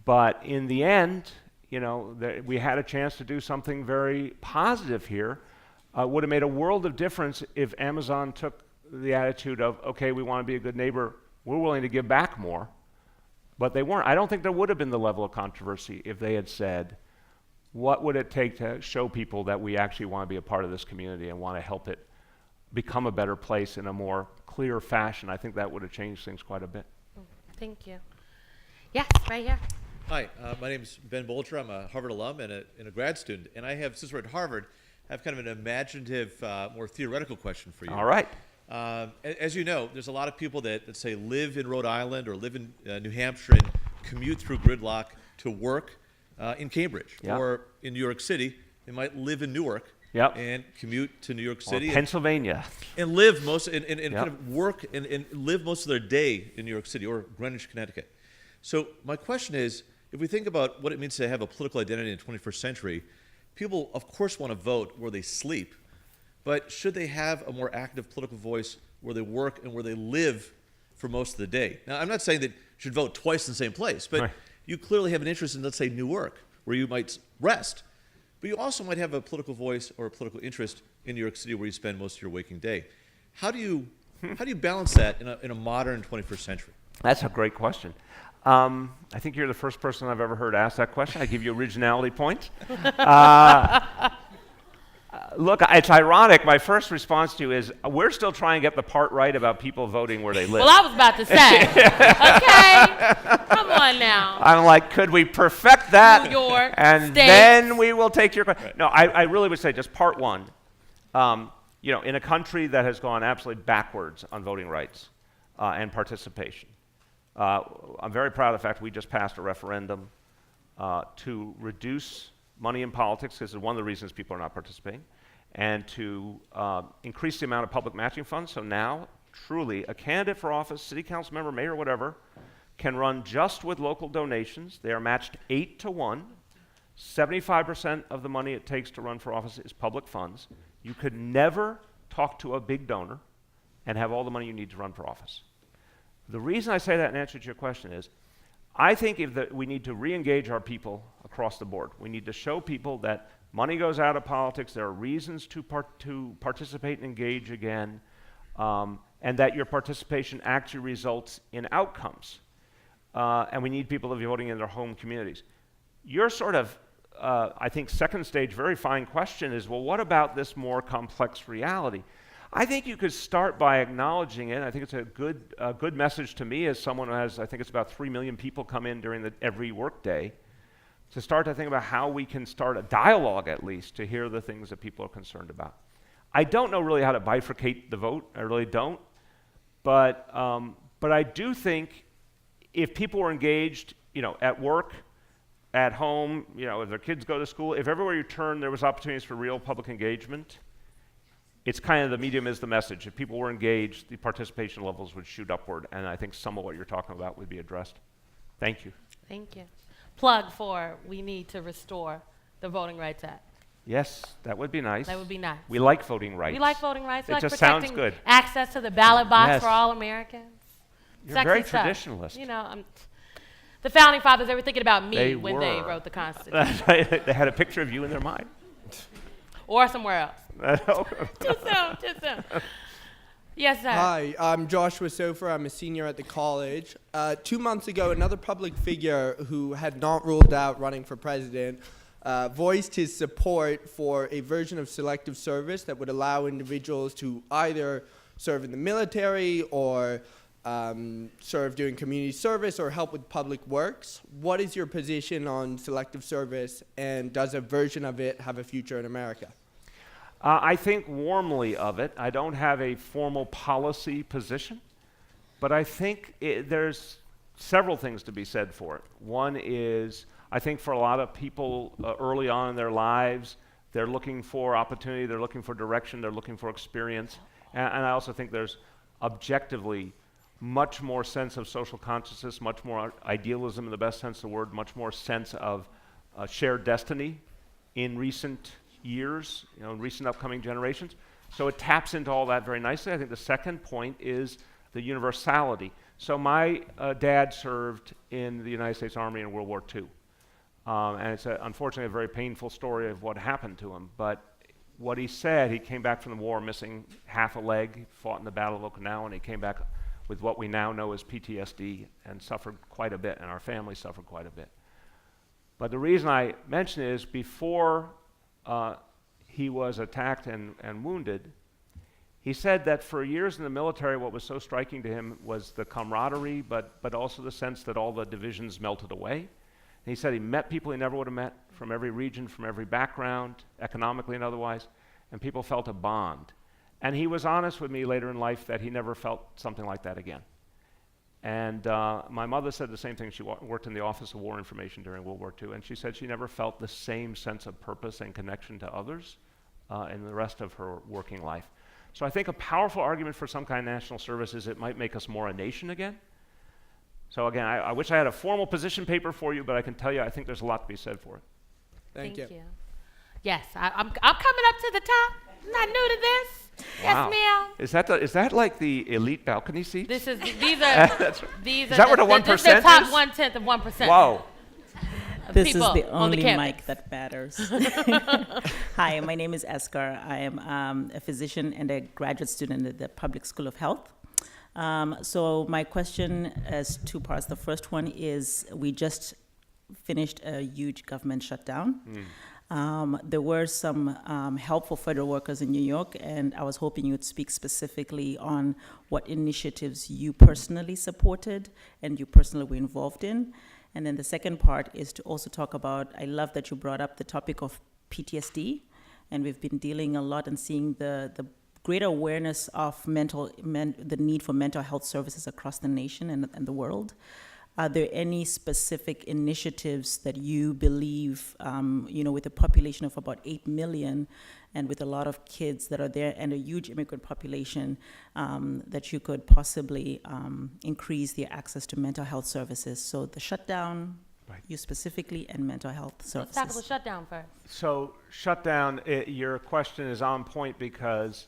But in the end, we had a chance to do something very positive here. Would have made a world of difference if Amazon took the attitude of, okay, we want to be a good neighbor, we're willing to give back more. But they weren't. I don't think there would have been the level of controversy if they had said, what would it take to show people that we actually want to be a part of this community and want to help it become a better place in a more clear fashion? I think that would have changed things quite a bit. Thank you. Yes, right here. Hi, my name is Ben Bolger. I'm a Harvard alum and a grad student. And I have, since we're at Harvard, I have kind of an imaginative, more theoretical question for you. All right. As you know, there's a lot of people that say live in Rhode Island or live in New Hampshire and commute through gridlock to work in Cambridge. Yeah. Or in New York City, they might live in Newark Yep. and commute to New York City Pennsylvania. and live most and Yep. kind of work and live most of their day in New York City or Greenwich, Connecticut. So my question is, if we think about what it means to have a political identity in the 21st century, people of course want to vote where they sleep, but should they have a more active political voice where they work and where they live for most of the day? Now, I'm not saying that you should vote twice in the same place, but Right. you clearly have an interest in, let's say, Newark, where you might rest. But you also might have a political voice or a political interest in New York City where you spend most of your waking day. How do you balance that in a modern 21st century? That's a great question. I think you're the first person I've ever heard ask that question. I give you originality points. Look, it's ironic. My first response to you is we're still trying to get the part right about people voting where they live. Well, I was about to say. Okay. Come on now. I'm like, could we perfect that? New York, and States. then we will take your question. Right. No, I really would say just part one. In a country that has gone absolutely backwards on voting rights and participation, I'm very proud of the fact we just passed a referendum to reduce money in politics, because it's one of the reasons people are not participating, and to increase the amount of public matching funds. So now, truly, a candidate for office, city council member, mayor, whatever, can run just with local donations. They are matched 8-1. 75% of the money it takes to run for office is public funds. You could never talk to a big donor and have all the money you need to run for office. The reason I say that in answer to your question is, I think we need to re-engage our people across the board. We need to show people that money goes out of politics, there are reasons to participate and engage again, and that your participation actually results in outcomes. And we need people to be voting in their home communities. Your sort of, I think, second stage, very fine question is, well, what about this more complex reality? I think you could start by acknowledging it. I think it's a good message to me as someone who has, I think it's about 3 million people come in during every workday, to start to think about how we can start a dialogue, at least, to hear the things that people are concerned about. I don't know really how to bifurcate the vote. I really don't. But I do think if people were engaged, at work, at home, if their kids go to school, if everywhere you turn there was opportunities for real public engagement, it's kind of the medium is the message. If people were engaged, the participation levels would shoot upward, and I think some of what you're talking about would be addressed. Thank you. Thank you. Plug for we need to restore the Voting Rights Act. Yes, that would be nice. That would be nice. We like voting rights. We like voting rights. We It like just sounds protecting good. access to the ballot box Yes. for all Americans. You're Sexy very stuff. traditionalist. The founding fathers, they were thinking about me They when they were. wrote the Constitution. They had a picture of you in their mind. Or somewhere else. Too soon. Yes, sir. Hi, I'm Joshua Sofer. I'm a senior at the college. 2 months ago, another public figure who had not ruled out running for president voiced his support for a version of selective service that would allow individuals to either serve in the military or serve doing community service or help with public works. What is your position on selective service, and does a version of it have a future in America? I think warmly of it. I don't have a formal policy position, but I think there's several things to be said for it. One is, I think for a lot of people early on in their lives, they're looking for opportunity, they're looking for direction, they're looking for experience, and I also think there's objectively much more sense of social consciousness, much more idealism in the best sense of the word, much more sense of shared destiny in recent years, in recent upcoming generations. So it taps into all that very nicely. I think the second point is the universality. So my dad served in the United States Army in World War II. And it's unfortunately a very painful story of what happened to him. But what he said, he came back from the war missing half a leg, he fought in the Battle of Okinawa, and he came back with what we now know as PTSD and suffered quite a bit, and our family suffered quite a bit. But the reason I mention it is before he was attacked and wounded, he said that for years in the military, what was so striking to him was the camaraderie, but also the sense that all the divisions melted away. And he said he met people he never would have met from every region, from every background, economically and otherwise, and people felt a bond. And he was honest with me later in life that he never felt something like that again. And my mother said the same thing. She worked in the Office of War Information during World War II, and she said she never felt the same sense of purpose and connection to others in the rest of her working life. So I think a powerful argument for some kind of national service is it might make us more a nation again. So again, I wish I had a formal position paper for you, but I can tell you I think there's a lot to be said for it. Thank you. Yes, I'm coming up to the top. I'm not new to this. Wow. Yes, ma'am. Is that like the elite balcony seats? These are That's right. these Is are that where the this is the 1% top is? 1/10 of 1%. Whoa. Of This is people the on only campus. mic that matters. Hi, my name is Esker. I am a physician and a graduate student at the Public School of Health. So my question has two parts. The first one is we just finished a huge government shutdown. There were some helpful federal workers in New York, and I was hoping you would speak specifically on what initiatives you personally supported and you personally were involved in. And then the second part is to also talk about, I love that you brought up the topic of PTSD, and we've been dealing a lot and seeing the greater awareness of the need for mental health services across the nation and the world. Are there any specific initiatives that you believe, with a population of about 8 million and with a lot of kids that are there and a huge immigrant population, that you could possibly increase their access to mental health services? So the shutdown, Right. you specifically, and mental health services. Let's tackle the shutdown first. So shutdown, your question is on point because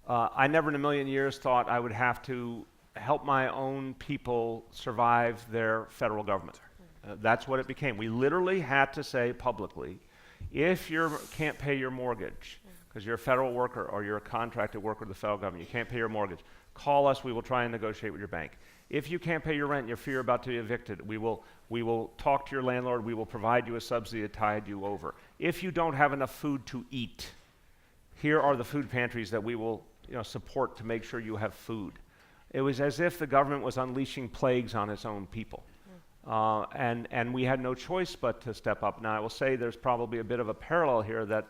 I never in a million years thought I would have to help my own people survive their federal government. That's what it became. We literally had to say publicly, if you can't pay your mortgage, because you're a federal worker or you're a contracted worker with the federal government, you can't pay your mortgage, call us, we will try and negotiate with your bank. If you can't pay your rent and you fear about to be evicted, we will talk to your landlord, we will provide you a subsidy to tide you over. If you don't have enough food to eat, here are the food pantries that we will support to make sure you have food. It was as if the government was unleashing plagues on its own people. And we had no choice but to step up. Now, I will say there's probably a bit of a parallel here that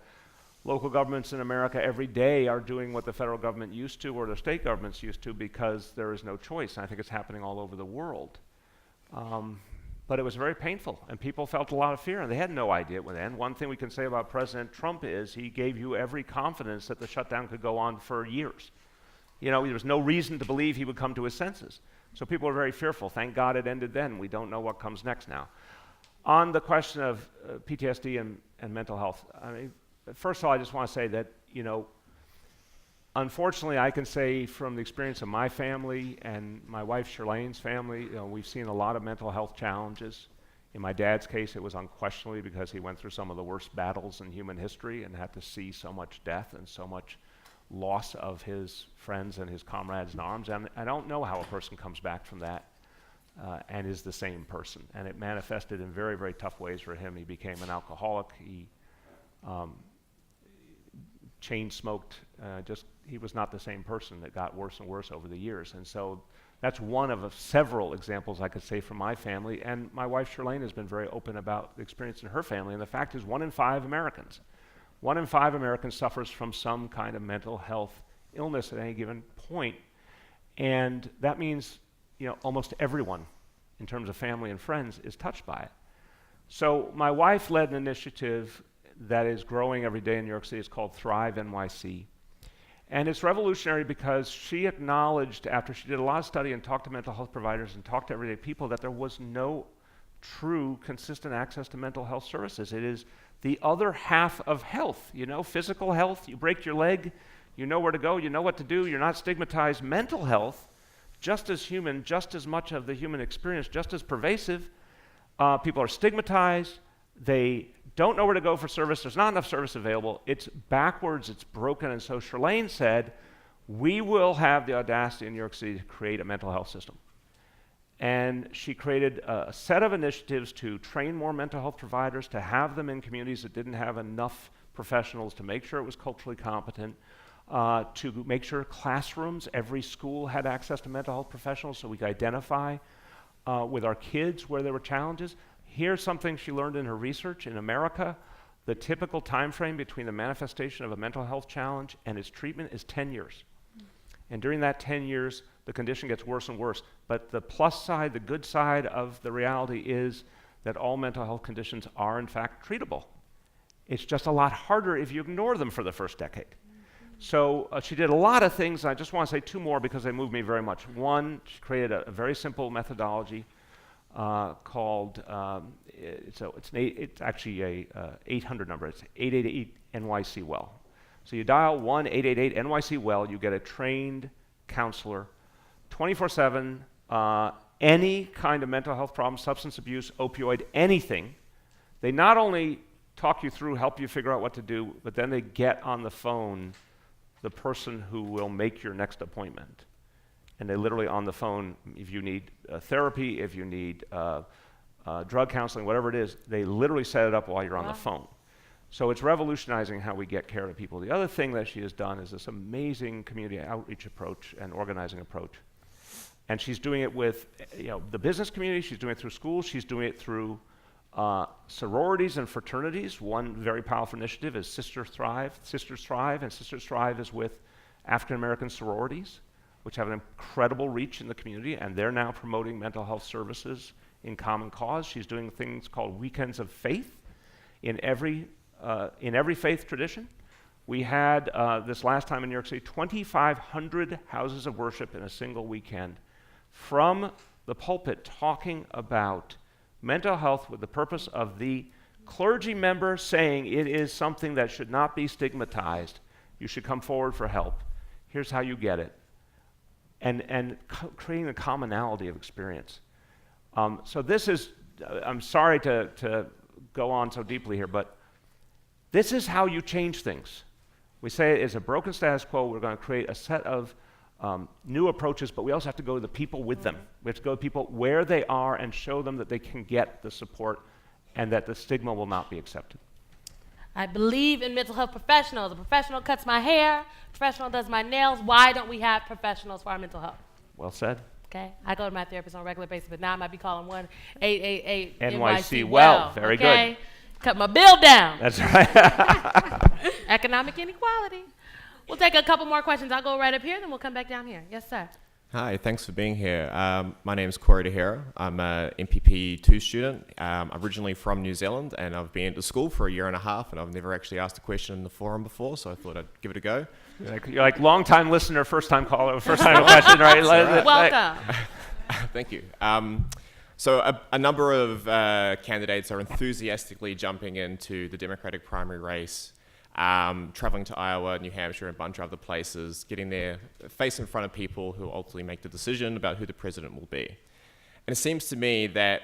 local governments in America every day are doing what the federal government used to or the state governments used to because there is no choice. And I think it's happening all over the world. But it was very painful, and people felt a lot of fear, and they had no idea it would end. One thing we can say about President Trump is he gave you every confidence that the shutdown could go on for years. There was no reason to believe he would come to his senses. So people were very fearful. Thank God it ended then. We don't know what comes next now. On the question of PTSD and mental health, first of all, I just want to say that, unfortunately, I can say from the experience of my family and my wife Shirlane's family, we've seen a lot of mental health challenges. In my dad's case, it was unquestionably because he went through some of the worst battles in human history and had to see so much death and so much loss of his friends and his comrades in arms. And I don't know how a person comes back from that and is the same person. And it manifested in very, very tough ways for him. He became an alcoholic. He chain smoked. He was not the same person. That got worse and worse over the years. And so that's one of several examples I could say from my family. And my wife Shirlane has been very open about the experience in her family. And the fact is 1 in 5 Americans suffers from some kind of mental health illness at any given point. And that means, almost everyone in terms of family and friends is touched by it. So my wife led an initiative that is growing every day in New York City. It's called Thrive NYC. And it's revolutionary because she acknowledged, after she did a lot of study and talked to mental health providers and talked to everyday people, that there was no true consistent access to mental health services. It is the other half of health, physical health. You break your leg, you know where to go, you know what to do, you're not stigmatized. Mental health, just as human, just as much of the human experience, just as pervasive. People are stigmatized, they don't know where to go for service, there's not enough service available, it's backwards, it's broken. And so Shirlane said, we will have the audacity in New York City to create a mental health system. And she created a set of initiatives to train more mental health providers, to have them in communities that didn't have enough professionals, to make sure it was culturally competent, to make sure classrooms, every school had access to mental health professionals so we could identify with our kids where there were challenges. Here's something she learned in her research. In America, the typical time frame between the manifestation of a mental health challenge and its treatment is 10 years. And during that 10 years, the condition gets worse and worse. But the plus side, the good side of the reality is that all mental health conditions are in fact treatable. It's just a lot harder if you ignore them for the first decade. So she did a lot of things. I just want to say two more because they moved me very much. One, she created a very simple methodology called, it's actually a 800 number. It's 888 NYC Well. So you dial 1-888 NYC Well, you get a trained counselor, 24/7, any kind of mental health problem, substance abuse, opioid, anything. They not only talk you through, help you figure out what to do, but then they get on the phone the person who will make your next appointment. And they literally on the phone, if you need therapy, if you need drug counseling, whatever it is, they literally set it up while you're on the phone. So it's revolutionizing how we get care to people. The other thing that she has done is this amazing community outreach approach and organizing approach. And she's doing it with the business community, she's doing it through schools, she's doing it through sororities and fraternities. One very powerful initiative is Sisters Thrive, and Sisters Thrive is with African American sororities, which have an incredible reach in the community, and they're now promoting mental health services in common cause. She's doing things called weekends of faith in every faith tradition. We had this last time in New York City, 2,500 houses of worship in a single weekend from the pulpit talking about mental health with the purpose of the clergy member saying it is something that should not be stigmatized. You should come forward for help. Here's how you get it. And creating a commonality of experience. So this is, I'm sorry to go on so deeply here, but this is how you change things. We say it is a broken status quo. We're going to create a set of new approaches, but we also have to go to the people with them. We have to go to people where they are and show them that they can get the support and that the stigma will not be accepted. I believe in mental health professionals. A professional cuts my hair, a professional does my nails. Why don't we have professionals for our mental health? Well said. Okay, I go to my therapist on a regular basis, but now I might be calling 1-888 NYC Well. Very okay? good. Cut my bill down. That's right. Economic inequality. We'll take a couple more questions. I'll go right up here, then we'll come back down here. Yes, sir. Hi, thanks for being here. My name is Corey DeHera. I'm an MPP 2 student. I'm originally from New Zealand, and I've been to school for 1.5 years, and I've never actually asked a question in the forum before, so I thought I'd give it a go. You're like long-time listener, first-time caller, first-time question, right? Welcome. Thank you. So a number of candidates are enthusiastically jumping into the Democratic primary race, traveling to Iowa, New Hampshire, and a bunch of other places, getting their face in front of people who ultimately make the decision about who the president will be. And it seems to me that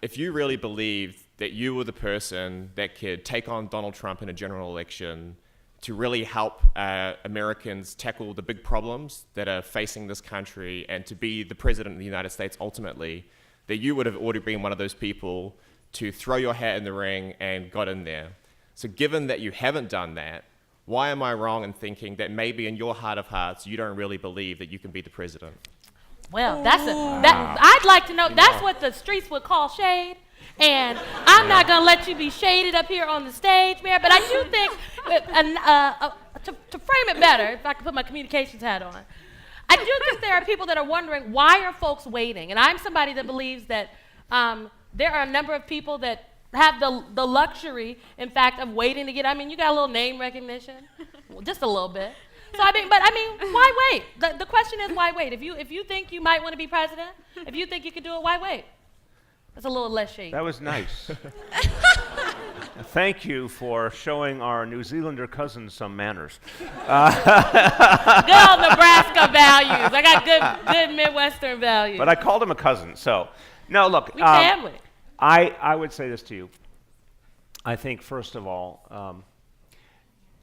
if you really believed that you were the person that could take on Donald Trump in a general election to really help Americans tackle the big problems that are facing this country and to be the president of the United States ultimately, that you would have already been one of those people to throw your hat in the ring and got in there. So given that you haven't done that, why am I wrong in thinking that maybe in your heart of hearts you don't really believe that you can be the president? Well, I'd like to know, that's what the streets would call shade. And I'm not going to let you be shaded up here on the stage, Mayor, but I do think, to frame it better, if I could put my communications hat on, I do think there are people that are wondering, why are folks waiting? And I'm somebody that believes that there are a number of people that have the luxury, in fact, of waiting to get, you got a little name recognition, well, just a little bit. So why wait? The question is, why wait? If you think you might want to be president, if you think you can do it, why wait? That's a little less shady. That was nice. Thank you for showing our New Zealander cousins some manners. Good old Nebraska values. I got good Midwestern values. But I called him a cousin, so. No, look. We family. I would say this to you. I think, first of all,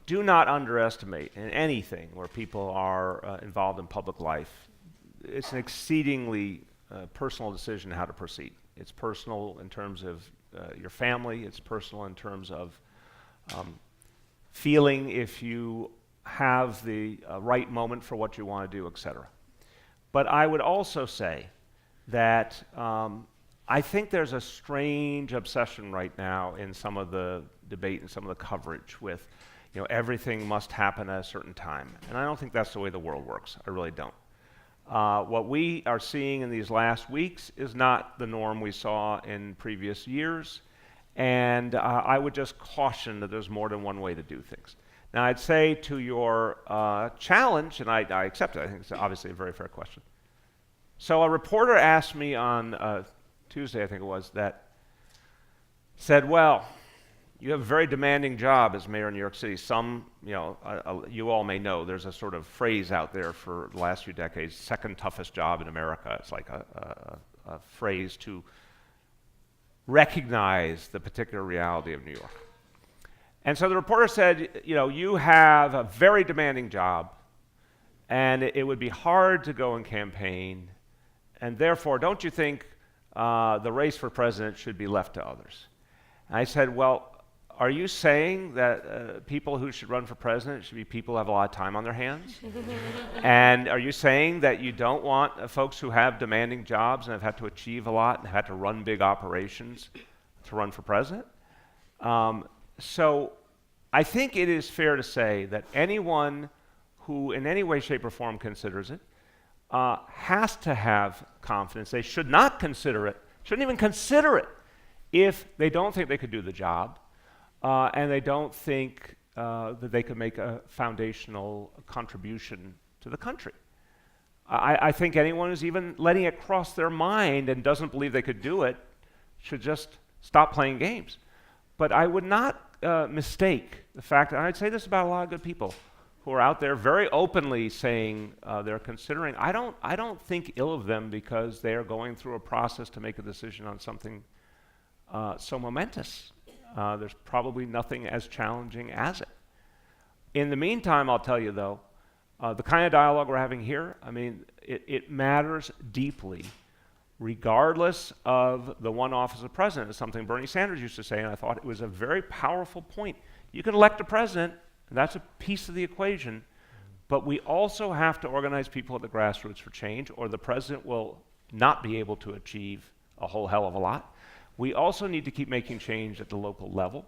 do not underestimate in anything where people are involved in public life. It's an exceedingly personal decision how to proceed. It's personal in terms of your family. It's personal in terms of feeling if you have the right moment for what you want to do, etc. But I would also say that I think there's a strange obsession right now in some of the debate and some of the coverage with, everything must happen at a certain time. And I don't think that's the way the world works. I really don't. What we are seeing in these last weeks is not the norm we saw in previous years. And I would just caution that there's more than one way to do things. Now, I'd say to your challenge, and I accept it, I think it's obviously a very fair question. So a reporter asked me on Tuesday, I think it was, that said, well, you have a very demanding job as mayor of New York City. Some, you all may know, there's a sort of phrase out there for the last few decades, second toughest job in America. It's like a phrase to recognize the particular reality of New York. And so the reporter said, you have a very demanding job, and it would be hard to go and campaign, and therefore, don't you think the race for president should be left to others? And I said, well, are you saying that people who should run for president should be people who have a lot of time on their hands? And are you saying that you don't want folks who have demanding jobs and have had to achieve a lot and have had to run big operations to run for president? So I think it is fair to say that anyone who in any way, shape, or form considers it has to have confidence. They should not consider it, shouldn't even consider it, if they don't think they could do the job and they don't think that they could make a foundational contribution to the country. I think anyone who's even letting it cross their mind and doesn't believe they could do it should just stop playing games. But I would not mistake the fact that, and I'd say this about a lot of good people who are out there very openly saying they're considering. I don't think ill of them because they are going through a process to make a decision on something so momentous. There's probably nothing as challenging as it. In the meantime, I'll tell you though, the kind of dialogue we're having here, it matters deeply, regardless of the one office of president. It's something Bernie Sanders used to say, and I thought it was a very powerful point. You can elect a president, and that's a piece of the equation, but we also have to organize people at the grassroots for change, or the president will not be able to achieve a whole hell of a lot. We also need to keep making change at the local level.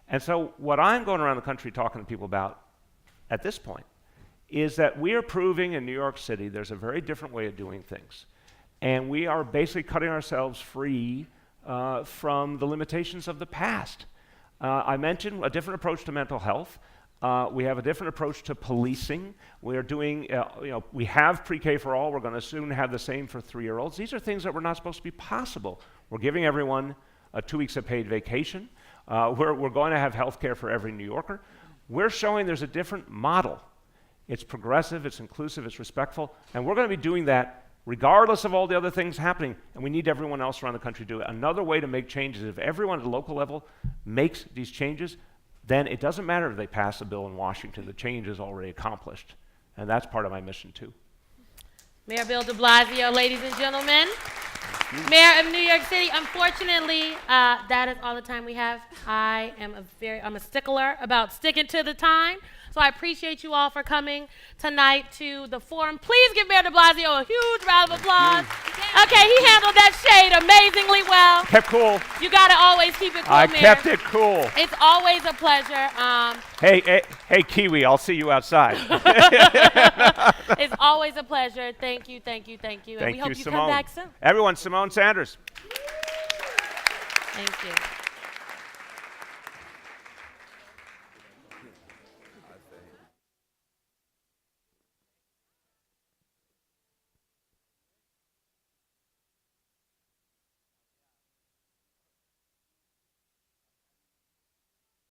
And so what I'm going around the country talking to people about at this point is that we are proving in New York City there's a very different way of doing things. And we are basically cutting ourselves free from the limitations of the past. I mentioned a different approach to mental health. We have a different approach to policing. We are doing, we have pre-K for all. We're going to soon have the same for 3-year-olds. These are things that were not supposed to be possible. We're giving everyone 2 weeks of paid vacation. We're going to have health care for every New Yorker. We're showing there's a different model. It's progressive, it's inclusive, it's respectful, and we're going to be doing that regardless of all the other things happening, and we need everyone else around the country to do it. Another way to make changes, if everyone at the local level makes these changes, then it doesn't matter if they pass a bill in Washington. The change is already accomplished, and that's part of my mission too. Mayor Bill de Blasio, ladies and gentlemen. Mayor of New York City, unfortunately, that is all the time we have. I'm a stickler about sticking to the time. So I appreciate you all for coming tonight to the forum. Please give Mayor de Blasio a huge round of applause. Okay, he handled that shade amazingly well. Kept cool. You gotta always keep it cool, I Mayor. kept it cool. It's always a pleasure. Hey, Kiwi, I'll see you outside. It's always a pleasure. Thank you. And we hope you Symone. come back soon. Everyone, Symone Sanders. Thank you.